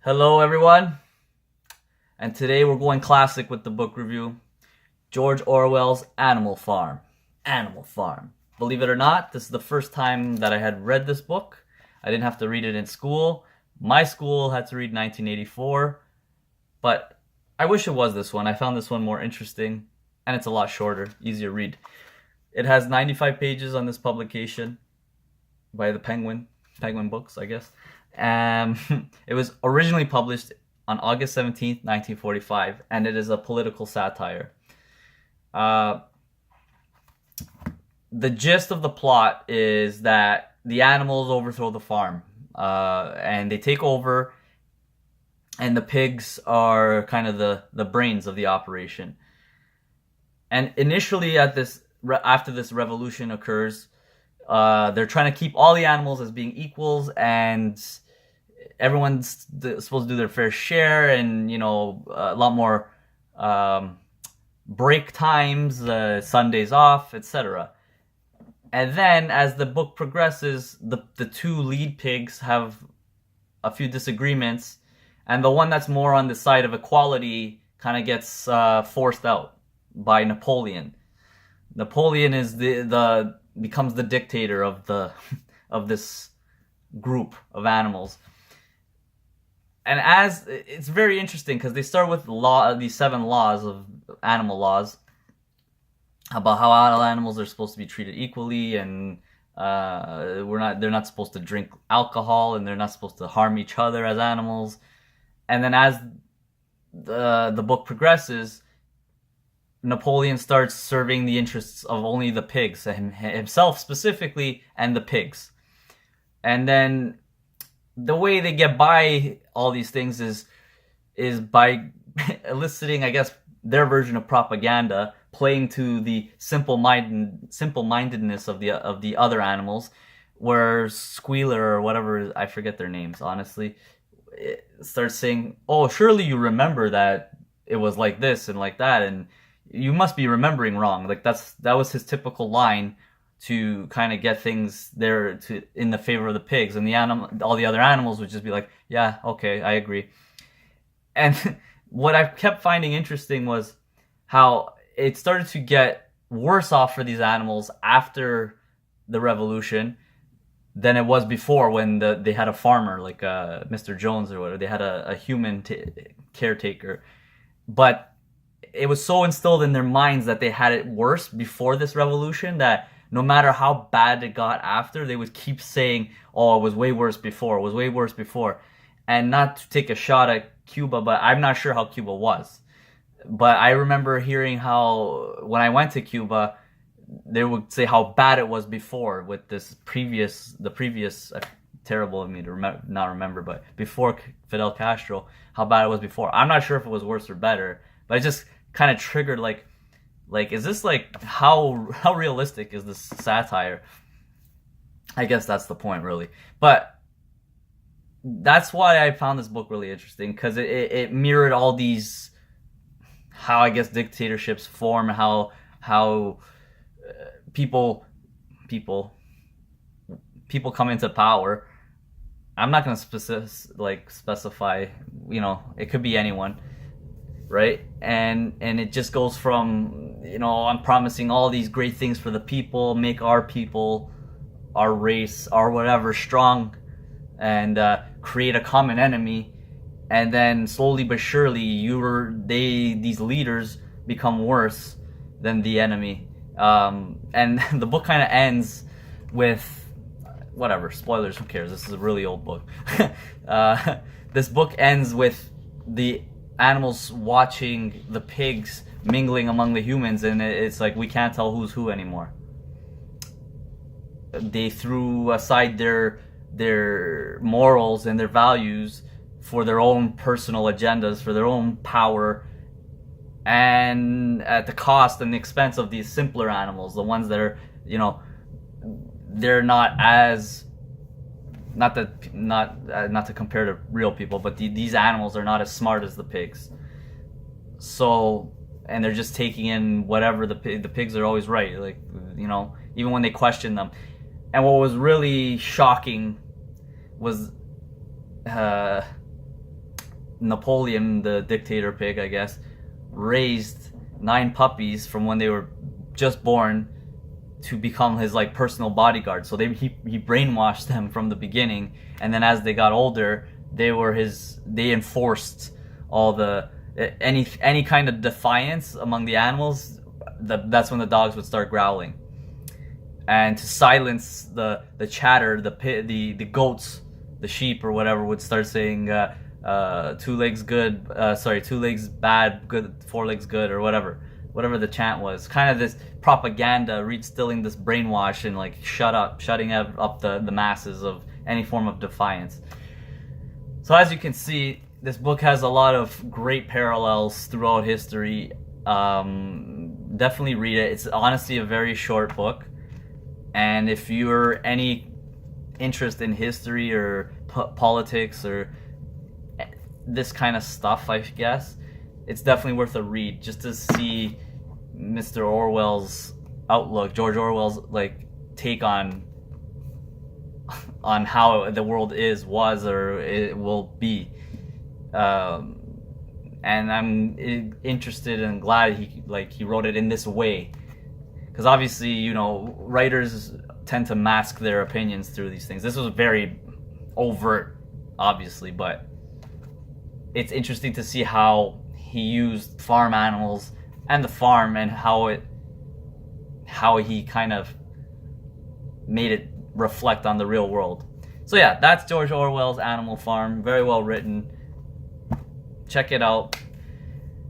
Hello everyone, and today we're going classic with the book review. George Orwell's Animal Farm. Animal Farm. Believe it or not, this is the first time that I had read this book. I didn't have to read it in school. My school had to read 1984, but I wish it was this one. I found this one more interesting, and it's a lot shorter, easier to read. It has 95 pages on this publication by the Penguin Books, I guess. It was originally published on August 17th, 1945, and it is a political satire. The gist of the plot is that the animals overthrow the farm, and they take over, and the pigs are kind of the brains of the operation. And initially, after this revolution occurs, they're trying to keep all the animals as being equals, and everyone's supposed to do their fair share, and a lot more break times, Sundays off, etc. And then as the book progresses, the two lead pigs have a few disagreements, and the one that's more on the side of equality kind of gets forced out by Napoleon. Napoleon is becomes the dictator of this group of animals. And it's very interesting because they start with these 7 laws of animal laws about how all animals are supposed to be treated equally, and they're not supposed to drink alcohol, and they're not supposed to harm each other as animals. And then as the book progresses, Napoleon starts serving the interests of only the pigs, himself specifically, and the pigs. And then the way they get by all these things is by eliciting, I guess, their version of propaganda, playing to the simple-mindedness of the other animals, where Squealer or whatever, I forget their names, honestly, starts saying, "Oh, surely you remember that it was like this and like that, and you must be remembering wrong." Like that was his typical line to kind of get things there in the favor of the pigs, and all the other animals would just be like, "Yeah, okay, I agree." And what I kept finding interesting was how it started to get worse off for these animals after the revolution than it was before, when they had a farmer like Mr. Jones or whatever. They had a human caretaker, but it was so instilled in their minds that they had it worse before this revolution that no matter how bad it got after, they would keep saying, "Oh, it was way worse before, it was way worse before." And not to take a shot at Cuba, but I'm not sure how Cuba was. But I remember hearing how when I went to Cuba, they would say how bad it was before with the previous terrible of me to not remember, but before Fidel Castro, how bad it was before. I'm not sure if it was worse or better, but it just kind of triggered like is this like how realistic is this satire? I guess that's the point, really. But that's why I found this book really interesting, because it mirrored all these, how I guess dictatorships form, how people come into power. I'm not going to specify, it could be anyone, right? And it just goes from, I'm promising all these great things for the people, make our people, our race, our whatever, strong, and create a common enemy. And then slowly but surely, these leaders become worse than the enemy. And the book kind of ends with, whatever, spoilers, who cares? This is a really old book. This book ends with the animals watching the pigs mingling among the humans, and it's like we can't tell who's who anymore. They threw aside their morals and their values for their own personal agendas, for their own power, and at the cost and the expense of these simpler animals, the ones that are, they're not as, not to compare to real people, but these animals are not as smart as the pigs. So, and they're just taking in whatever the pigs are always right, even when they question them. And what was really shocking was Napoleon, the dictator pig, I guess, raised 9 puppies from when they were just born to become his like personal bodyguard. So he brainwashed them from the beginning, and then as they got older, they enforced all the any kind of defiance among the animals. That's when the dogs would start growling, and to silence the chatter, the goats, the sheep or whatever would start saying 2 legs good, 2 legs bad, good, 4 legs good, or whatever the chant was. Kind of this propaganda, reinstilling this brainwash and like shutting up the masses of any form of defiance. So as you can see, this book has a lot of great parallels throughout history. Definitely read it. It's honestly a very short book, and if you're any interest in history or politics or this kind of stuff, I guess it's definitely worth a read, just to see Mr. Orwell's outlook, George Orwell's like take on how the world was or it will be. And I'm interested and glad he wrote it in this way, because obviously, you know, writers tend to mask their opinions through these things. This was very overt, obviously, but it's interesting to see how he used farm animals and the farm, and how he kind of made it reflect on the real world. So yeah, that's George Orwell's Animal Farm. Very well written. Check it out.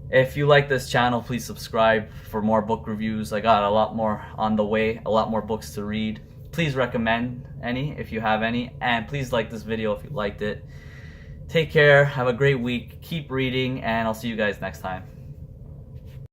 If you like this channel, please subscribe for more book reviews. I got a lot more on the way, a lot more books to read. Please recommend any if you have any, and please like this video if you liked it. Take care, have a great week, keep reading, and I'll see you guys next time.